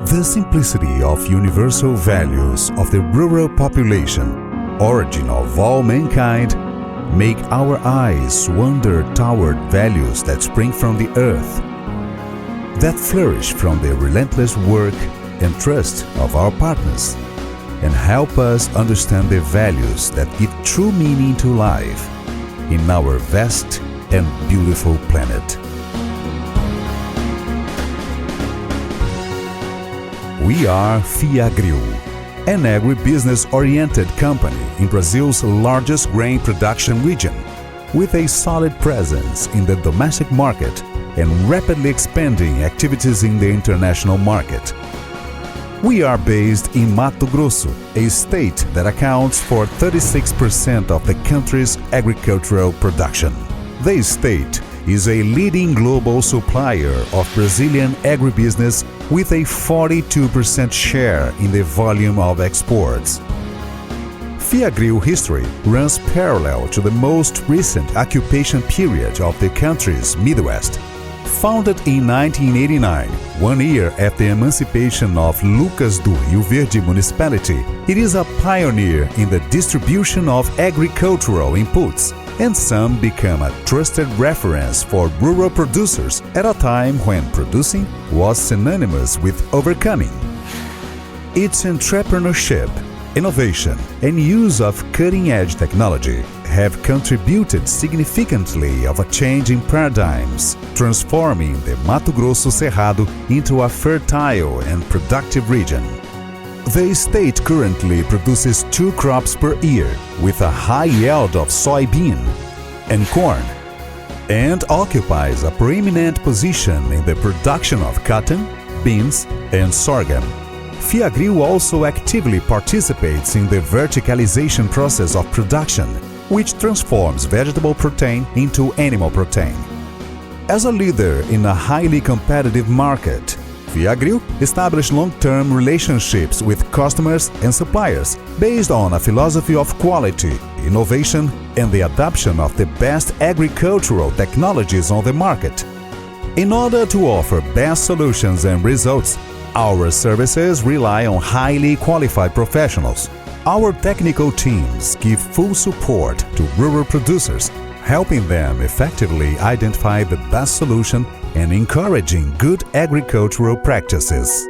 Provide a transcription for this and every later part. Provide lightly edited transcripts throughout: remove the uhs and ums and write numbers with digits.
The simplicity of universal values of the rural population, origin of all mankind, make our eyes wander toward values that spring from the earth, that flourish from the relentless work and trust of our partners, and help us understand the values that give true meaning to life in our vast and beautiful planet. We are Fiagril, an agribusiness-oriented company in Brazil's largest grain production region, with a solid presence in the domestic market and rapidly expanding activities in the international market. We are based in Mato Grosso, a state that accounts for 36% of the country's agricultural production. The state is a leading global supplier of Brazilian agribusiness with a 42% share in the volume of exports. Fiagril history runs parallel to the most recent occupation period of the country's Midwest. Founded in 1989, 1 year after the emancipation of Lucas do Rio Verde municipality, it is a pioneer in the distribution of agricultural inputs, and some become a trusted reference for rural producers at a time when producing was synonymous with overcoming. Its entrepreneurship, innovation, and use of cutting-edge technology have contributed significantly of a change in paradigms, transforming the Mato Grosso Cerrado into a fertile and productive region. The state currently produces 2 crops per year, with a high yield of soybean and corn, and occupies a preeminent position in the production of cotton, beans, and sorghum. Fiagril also actively participates in the verticalization process of production, which transforms vegetable protein into animal protein. As a leader in a highly competitive market, Fiagril established long-term relationships with customers and suppliers based on a philosophy of quality, innovation, and the adoption of the best agricultural technologies on the market. In order to offer best solutions and results, our services rely on highly qualified professionals. Our technical teams give full support to rural producers, helping them effectively identify the best solution and encouraging good agricultural practices.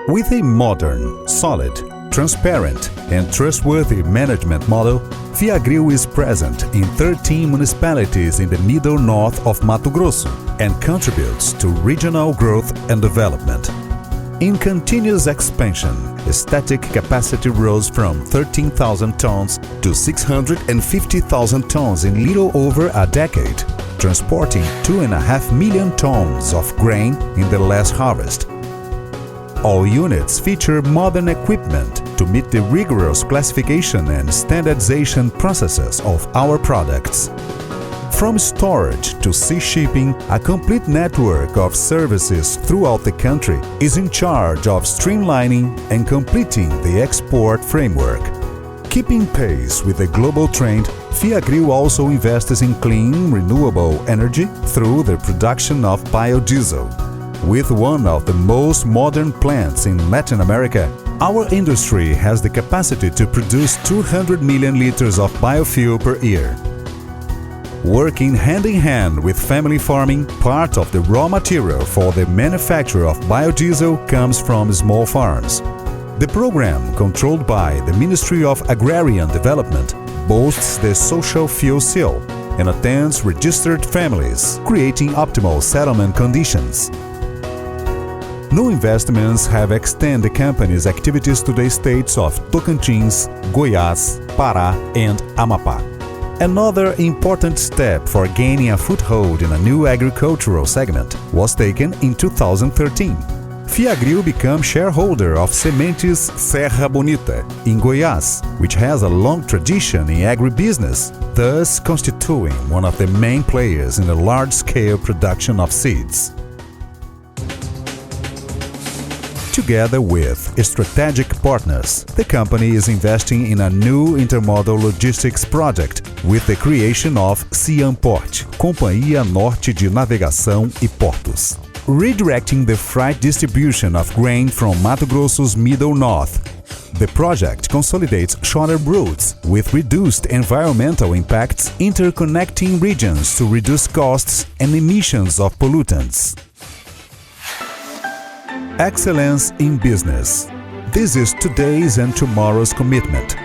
With a modern, solid, transparent, and trustworthy management model, Fiagril is present in 13 municipalities in the middle north of Mato Grosso and contributes to regional growth and development. In continuous expansion, static capacity rose from 13,000 tons to 650,000 tons in little over a decade, transporting 2.5 million tons of grain in the last harvest. All units feature modern equipment to meet the rigorous classification and standardization processes of our products. From storage to sea shipping, a complete network of services throughout the country is in charge of streamlining and completing the export framework. Keeping pace with the global trend, Fiagril also invests in clean, renewable energy through the production of biodiesel. With one of the most modern plants in Latin America, our industry has the capacity to produce 200 million liters of biofuel per year. Working hand-in-hand with family farming, part of the raw material for the manufacture of biodiesel comes from small farms. The program, controlled by the Ministry of Agrarian Development, boasts the social fuel seal and attends registered families, creating optimal settlement conditions. New investments have extended the company's activities to the states of Tocantins, Goiás, Pará, and Amapá. Another important step for gaining a foothold in a new agricultural segment was taken in 2013. Fiagril became shareholder of Sementes Serra Bonita in Goiás, which has a long tradition in agribusiness, thus constituting one of the main players in the large-scale production of seeds. Together with strategic partners, the company is investing in a new intermodal logistics project with the creation of Ciamport, Companhia Norte de Navegação e Portos. redirecting the freight distribution of grain from Mato Grosso's middle north. The project consolidates shorter routes with reduced environmental impacts, interconnecting regions to reduce costs and emissions of pollutants. Excellence in business. This is today's and tomorrow's commitment.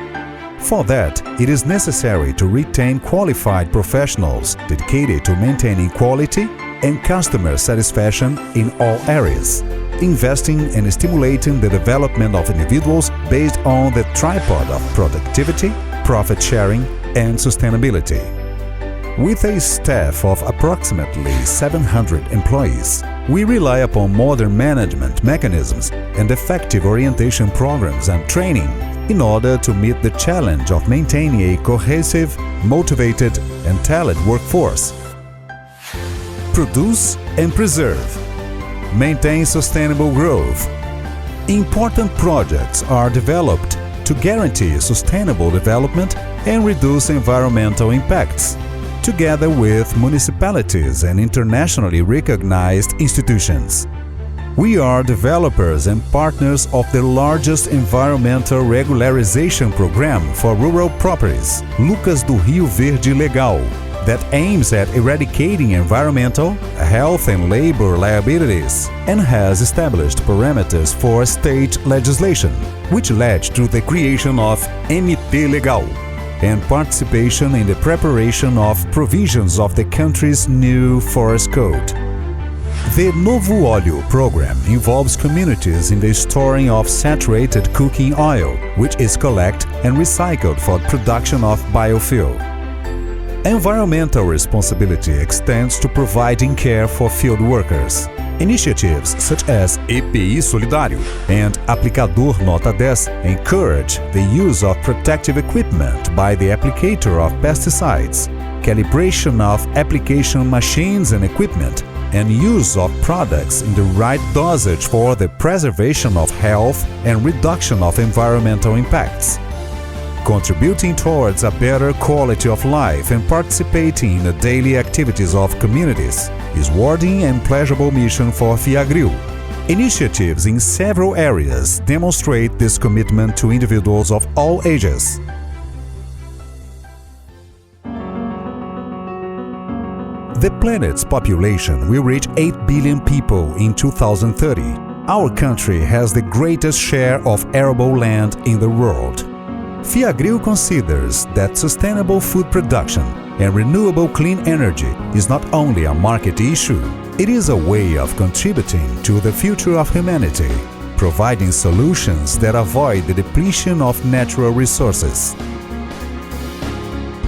For that, it is necessary to retain qualified professionals dedicated to maintaining quality and customer satisfaction in all areas, investing and stimulating the development of individuals based on the tripod of productivity, profit sharing, and sustainability. With a staff of approximately 700 employees, we rely upon modern management mechanisms and effective orientation programs and training in order to meet the challenge of maintaining a cohesive, motivated, and talented workforce. Produce and preserve. Maintain sustainable growth. Important projects are developed to guarantee sustainable development and reduce environmental impacts, together with municipalities and internationally recognized institutions. We are developers and partners of the largest environmental regularization program for rural properties, Lucas do Rio Verde Legal, that aims at eradicating environmental, health and labor liabilities and has established parameters for state legislation, which led to the creation of MT Legal and participation in the preparation of provisions of the country's new forest code. The Novo Óleo program involves communities in the storing of saturated cooking oil, which is collected and recycled for production of biofuel. Environmental responsibility extends to providing care for field workers. Initiatives such as EPI Solidário and Aplicador Nota 10 encourage the use of protective equipment by the applicator of pesticides, calibration of application machines and equipment, and use of products in the right dosage for the preservation of health and reduction of environmental impacts. Contributing towards a better quality of life and participating in the daily activities of communities is worthy and pleasurable mission for Fiagril. Initiatives in several areas demonstrate this commitment to individuals of all ages. The planet's population will reach 8 billion people in 2030. Our country has the greatest share of arable land in the world. Fiagril considers that sustainable food production and renewable clean energy is not only a market issue, it is a way of contributing to the future of humanity, providing solutions that avoid the depletion of natural resources.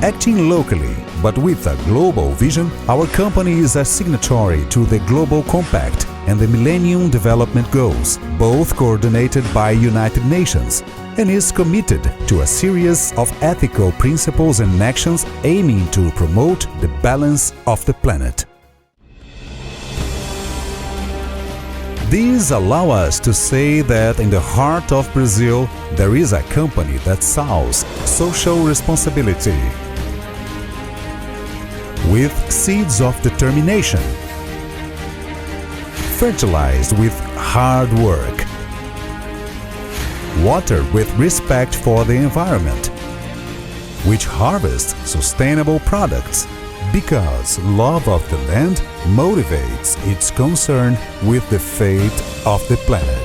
Acting locally, but with a global vision, our company is a signatory to the Global Compact and the Millennium Development Goals, both coordinated by United Nations, and is committed to a series of ethical principles and actions aiming to promote the balance of the planet. These allow us to say that in the heart of Brazil there is a company that solves social responsibility with seeds of determination, fertilized with hard work, watered with respect for the environment, which harvests sustainable products because love of the land motivates its concern with the fate of the planet.